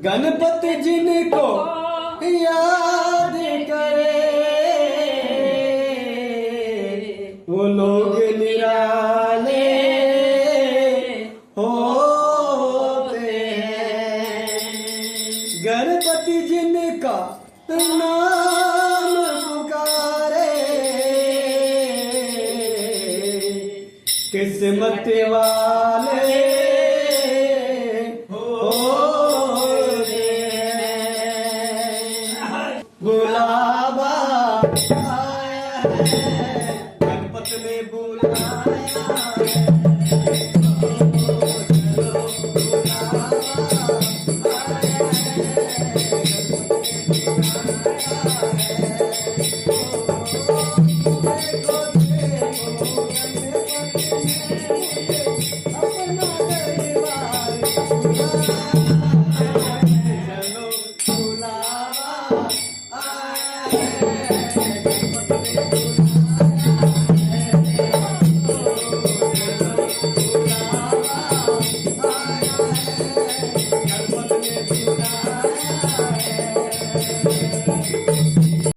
गणपति जिनको याद करे वो लोग निराले होते हैं। गणपति जिनका नाम पुकारे किस्मत वाले होते हैं। बुलावा आया है, गणपति ने बुलाया है।